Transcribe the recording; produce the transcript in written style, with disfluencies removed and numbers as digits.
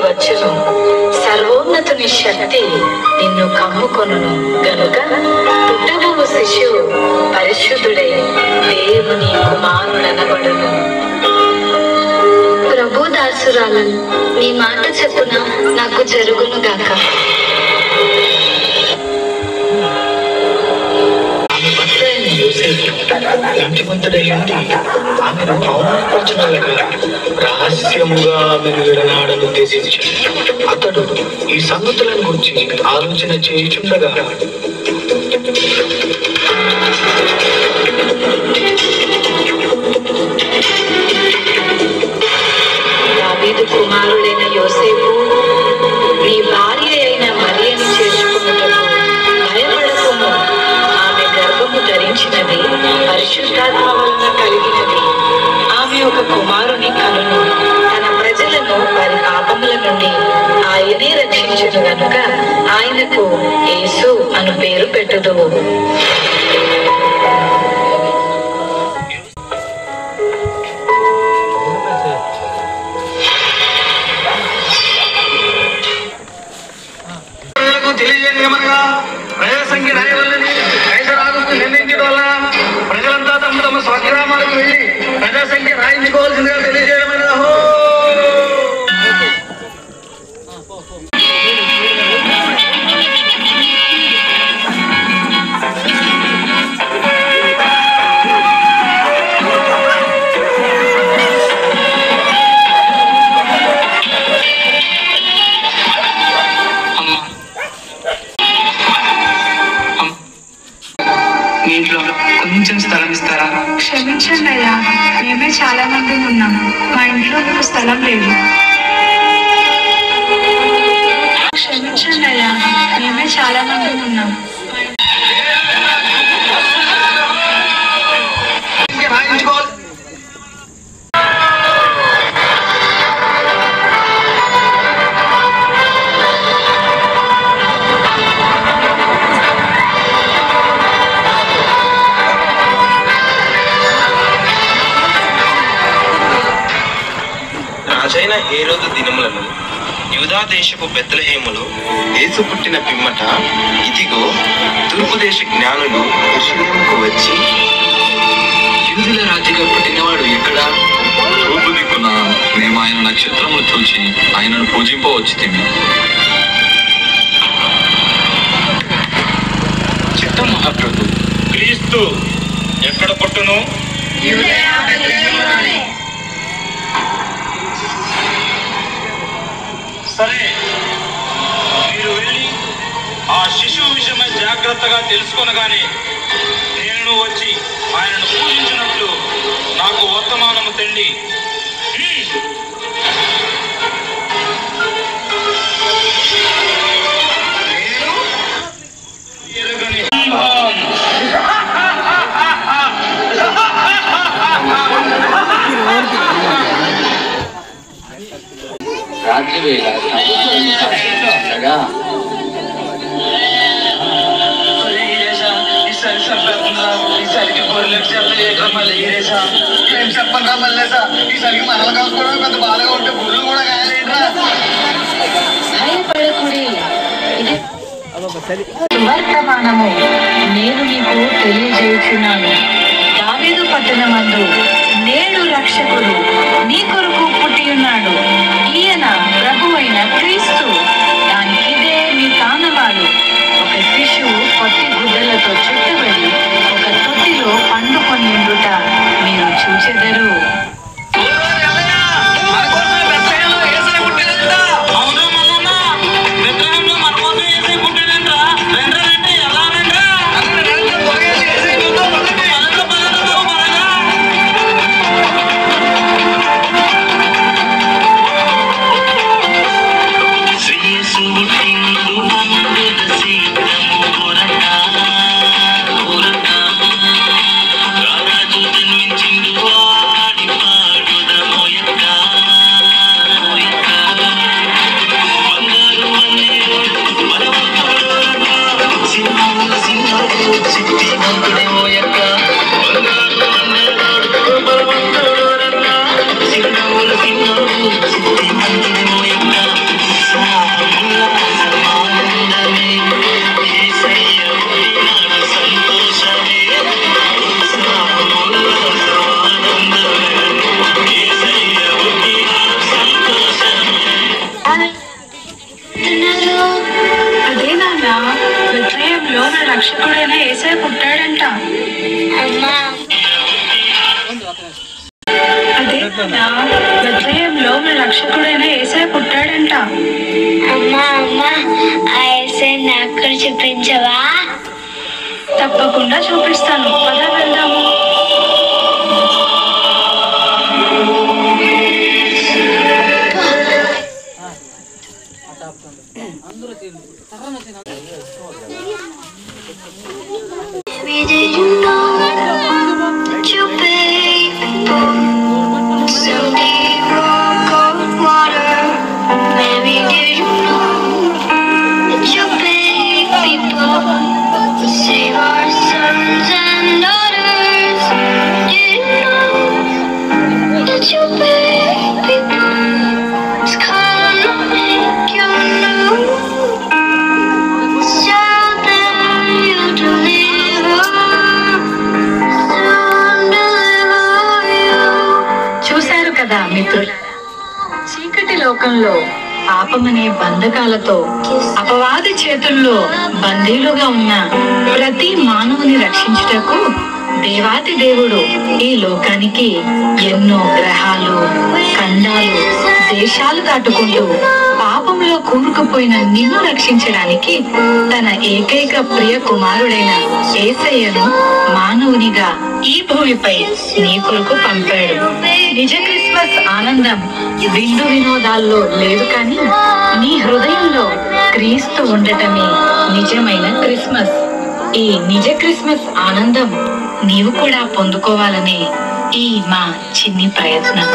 వచ్చును, సర్వోన్నతుని శక్తి నిన్ను కమ్ముకొనును గనుక పుట్టబోవు శిశువు పరిశుద్ధుడై దేవుని కుమారుడనబడును. ప్రభు దాసురాలను, నీ మాట చెప్పున నాకు జరుగును గాక. ఆమెను అవమానపరచడానికి రహస్యముగా ఆమెను విడనాడను ఉద్దేశించాడు. అతడు ఈ సంగతులను గురించి ఆలోచన చేయుచుండగా దావీదు కుమారుడైన యోసేపు, నీ భార్య అయిన మరియను చేసుకున్నటకు భయపడకుము. ఆమె గర్భము ధరించినది పరిశుద్ధాత్మ వలన కలిగినది. ఆమె ఒక కుమారుని కనును. తన ప్రజలను వారి పాపముల నుండి ఆయనే రక్షించును గనుక ఆయనకు యేసు అను పేరు పెట్టుదువు. ప్రజలంతా తమ తమ స్వగ్రామాలకు వెళ్ళి ప్రజాసంఖ్య రాయించుకోవాల్సిందిగా తెలియజేయమని. మీ ఇంట్లో కొంచెం స్థలం ఇస్తారా? క్షమించండి అయ్యా, మేమే చాలా మంది ఉన్నాం. మా ఇంట్లో మీకు స్థలం లేదు. క్షమించండి అయ్యా, మేమే చాలా మంది ఉన్నాం. రాజైన హేరోదు దినములను యూదా దేశపు బెత్లెహేములో యేసు పుట్టిన పిమ్మట, ఇదిగో తూర్పు దేశ జ్ఞానులు యెరూషలేముకు వచ్చి, యూదుల రాజుగా పుట్టినవాడు ఎక్కడా? తూర్పు దిక్కున మేము ఆయన నక్షత్రములు చూచి ఆయనను పూజింపవచ్చితిమి. చిత్తం మహాప్రభు. క్రీస్తు ఎక్కడ పుట్టును? సరే, మీరు వెళ్ళి ఆ శిశువు విషయమై జాగ్రత్తగా తెలుసుకొనగానే నేను వచ్చి ఆయనను పూజించినట్లు నాకు వర్తమానము తెండి. రాత్రి వేళ భయపడకుడి, ఇది వర్తమానము నేను మీకు తెలియజేయుచున్నాను. దావీదు పట్టణమందు నేడు రక్షకుడు నీ కొరకు పుట్టి ఉన్నాడు. ఈయన ప్రభువైన క్రీస్తు. దానికిదే మీ తానవాడు. ఒక శిశువు పొట్టి గుడ్డలతో చుట్టబడి ఒక తొట్టిలో పండుకొని ఉండుట మీరు చూచెదరు. అదే నాన్న, బెత్లెహేంలో నా రక్షకుడైన యేసయ్య పుట్టాడంట. అమ్మా అదే నాన్న, బెత్లెహేంలో నా రక్షకుడైన యేసయ్య పుట్టాడంట. అమ్మా అమ్మా ఆ యేసయ్య నాకు కూడా చూపించవా? తప్పకుండా చూపిస్తాను, పద వెళ్దాము. Did you know that you big people someday run cold water? Maybe did you know that you big people save our sons and daughters? Did you know that you big people is coming to make you new? Shout that you deliver, soon deliver you. చూశారు కదా మిత్రులారా, చీకటి లోకంలో పాపమనే బంధకాలతో అపవాది చేతుల్లో బందీలుగా ఉన్న ప్రతి మానవుని రక్షించుటకు దేవాతి దేవుడు ఈ లోకానికి ఎన్నో గ్రహాలు, ఖండాలు, దేశాలు దాటుకుంటూ పాపంలో కూరుకుపోయిన నిన్ను రక్షించడానికి తన ఏకైక ప్రియ కుమారుడైన యేసయ్యను మానవునిగా ఈ భూమిపై నీ కొరకు పంపాడు. నిజ క్రిస్మస్ ఆనందం విందు వినోదాల్లో లేదు, కానీ నీ హృదయంలో క్రీస్తు ఉండటమే నిజమైన క్రిస్మస్. ఈ నిజ క్రిస్మస్ ఆనందం నీవు కూడా పొందుకోవాలనే ఈ మా చిన్ని ప్రయత్నం.